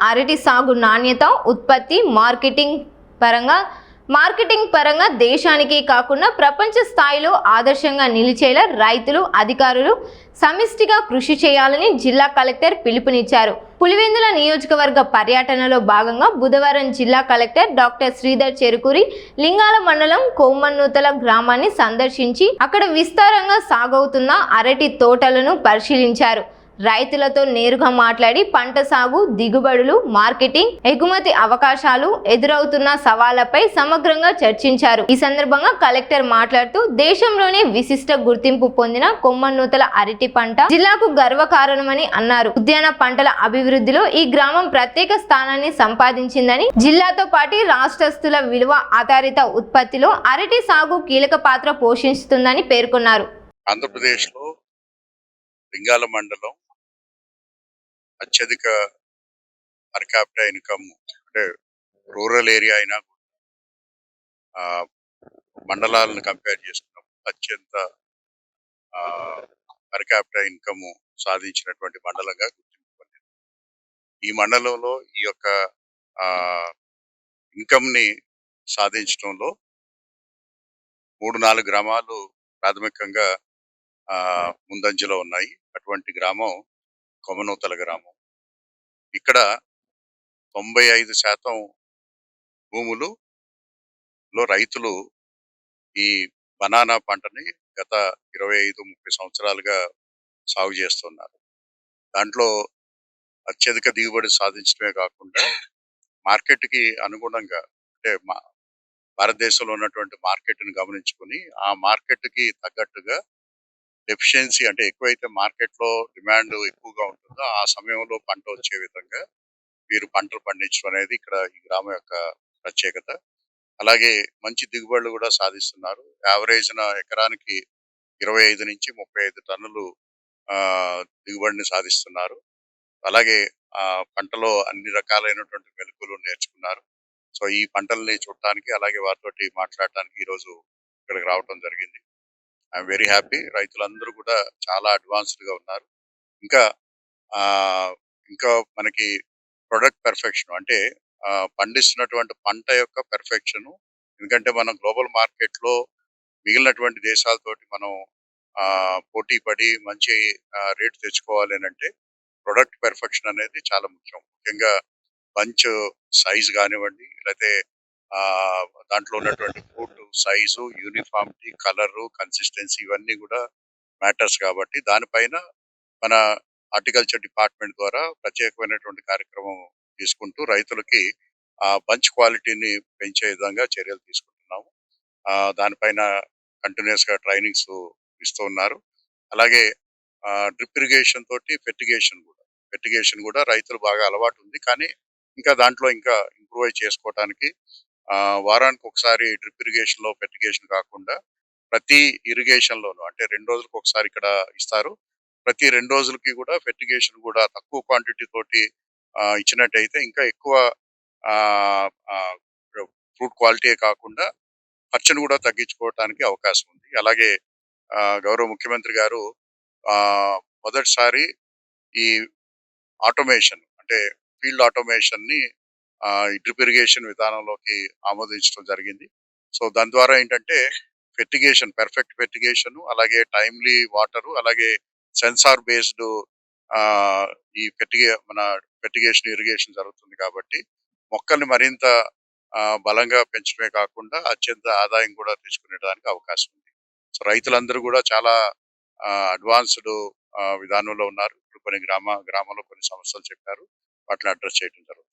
అరటి సాగు నాణ్యత, ఉత్పత్తి, మార్కెటింగ్ పరంగా దేశానికి కాకుండా ప్రపంచ స్థాయిలో ఆదర్శంగా నిలిచేలా రైతులు, అధికారులు సమిష్టిగా కృషి చేయాలని జిల్లా కలెక్టర్ పిలుపునిచ్చారు. పులివెందుల నియోజకవర్గ పర్యటనలో భాగంగా బుధవారం జిల్లా కలెక్టర్ డాక్టర్ శ్రీధర్ చెరుకూరి లింగాల మండలం కొమ్మన్నూతల గ్రామాన్ని సందర్శించి అక్కడ విస్తారంగా సాగవుతున్న అరటి తోటలను పరిశీలించారు. రైతులతో నేరుగా మాట్లాడి పంట సాగు, దిగుబడులు, మార్కెటింగ్, ఎగుమతి అవకాశాలు, ఎదురవుతున్న సవాళ్లపై సమగ్రంగా చర్చించారు. ఈ సందర్భంగా కలెక్టర్ మాట్లాడుతూ దేశంలోనే విశిష్ట గుర్తింపు పొందిన కొమ్మన్నూతల అరటి పంట జిల్లాకు గర్వకారణమని అన్నారు. ఉద్యాన పంటల అభివృద్ధిలో ఈ గ్రామం ప్రత్యేక స్థానాన్ని సంపాదించిందని, జిల్లాతో పాటు రాష్ట్రస్తుల విలువ ఆధారిత ఉత్పత్తిలో అరటి సాగు కీలక పాత్ర పోషిస్తుందని పేర్కొన్నారు. ఆంధ్రప్రదేశ్లో లింగాల మండలం అత్యధిక పర్ క్యాపిటల్ ఇన్కమ్, అంటే రూరల్ ఏరియా అయినా మండలాలను కంపేర్ చేసుకున్నప్పుడు అత్యంత పర్ క్యాపిటల్ ఇన్కమ్ సాధించినటువంటి మండలంగా గుర్తింపు పొందింది. ఈ మండలంలో ఈ యొక్క ఇన్కమ్ని సాధించడంలో 3-4 గ్రామాలు ప్రాథమికంగా ముందంజలో ఉన్నాయి. అటువంటి గ్రామం కొమ్మనూతల గ్రామం. ఇక్కడ 95% భూములలో రైతులు ఈ బనానా పంటని గత 25-30 సంవత్సరాలుగా సాగు చేస్తున్నారు. దాంట్లో అత్యధిక దిగుబడి సాధించడమే కాకుండా మార్కెట్కి అనుగుణంగా, అంటే భారతదేశంలో ఉన్నటువంటి మార్కెట్ని గమనించుకుని ఆ మార్కెట్కి తగ్గట్టుగా డెఫిషియన్సీ, అంటే ఎక్కువైతే మార్కెట్లో డిమాండ్ ఎక్కువగా ఉంటుందో ఆ సమయంలో పంట వచ్చే విధంగా వీరు పంటలు పండించడం అనేది ఇక్కడ ఈ గ్రామం యొక్క ప్రత్యేకత. అలాగే మంచి దిగుబడులు కూడా సాధిస్తున్నారు. యావరేజ్న ఎకరానికి 25-35 టన్నులు దిగుబడిని సాధిస్తున్నారు. అలాగే పంటలో అన్ని రకాలైనటువంటి మెలకువలు నేర్చుకున్నారు. సో ఈ పంటల్ని చూడటానికి, అలాగే వారితోటి మాట్లాడటానికి ఈరోజు ఇక్కడికి రావడం జరిగింది. I'm very happy. రైతులందరూ కూడా చాలా అడ్వాన్స్డ్ గా ఉన్నారు. ఇంకా మనకి ప్రొడక్ట్ పెర్ఫెక్షన్, అంటే పండిస్తున్నటువంటి పంట యొక్క పెర్ఫెక్షన్. ఎందుకంటే మనం గ్లోబల్ మార్కెట్ లో మిగిలినటువంటి దేశాలతోటి మనం పోటీ పడి మంచి రేటు తెచ్చుకోవాలి అంటే ప్రొడక్ట్ పెర్ఫెక్షన్ అనేది చాలా ముఖ్యం. ముఖ్యంగా బంచ్ సైజ్ కానివ్వండి, లేకపోతే దాంట్లో ఉన్నటువంటి fruit size, uniformity, colour, consistency ఇవన్నీ కూడా మ్యాటర్స్. కాబట్టి దానిపైన మన హార్టికల్చర్ డిపార్ట్మెంట్ ద్వారా ప్రత్యేకమైనటువంటి కార్యక్రమం తీసుకుంటూ రైతులకి బంచ్ క్వాలిటీని పెంచే విధంగా చర్యలు తీసుకుంటున్నాము. దానిపైన కంటిన్యూస్ గా ట్రైనింగ్స్ ఇస్తూ ఉన్నారు. అలాగే డ్రిప్ ఇరిగేషన్ తోటి ఫెర్టిగేషన్ కూడా రైతులు బాగా అలవాటు ఉంది. కానీ ఇంకా దాంట్లో ఇంకా ఇంప్రూవ్ చేసుకోవడానికి వారానికి ఒకసారి డ్రిప్ ఇరిగేషన్ లో ఫెర్టిగేషన్ కాకుండా ప్రతి ఇరిగేషన్ లోను, అంటే 2 రోజులకు ఒకసారి ఇక్కడ ఇస్తారు. ప్రతి 2 రోజులకి కూడా ఫెర్టిగేషన్ కూడా తక్కువ క్వాంటిటీ తోటి ఇచ్చినట్టయితే ఇంకా ఎక్కువ ఫ్రూట్ క్వాలిటీ కాకుండా ఖర్చును కూడా తగ్గించుకోవడానికి అవకాశం ఉంది. అలాగే గౌరవ ముఖ్యమంత్రి గారు మొదటిసారి ఈ ఆటోమేషన్, అంటే ఫీల్డ్ ఆటోమేషన్ ని డ్రిప్ ఇరిగేషన్ విధానంలోకి ఆమోదించడం జరిగింది. సో దాని ద్వారా ఏంటంటే పర్ఫెక్ట్ ఫెర్టిగేషన్, అలాగే టైమ్లీ వాటరు, అలాగే సెన్సార్ బేస్డ్ ఈ ఫెర్టిగేషన్ ఇరిగేషన్ జరుగుతుంది. కాబట్టి మొక్కల్ని మరింత బలంగా పెంచడమే కాకుండా అత్యంత ఆదాయం కూడా తెచ్చుకునేడానికి అవకాశం ఉంది. సో రైతులందరూ కూడా చాలా అడ్వాన్స్డ్ విధానంలో ఉన్నారు. ఇప్పుడు కొన్ని గ్రామంలో కొన్ని సమస్యలు చెప్పారు, వాటిని అడ్రస్ చేయడం జరుగుతుంది.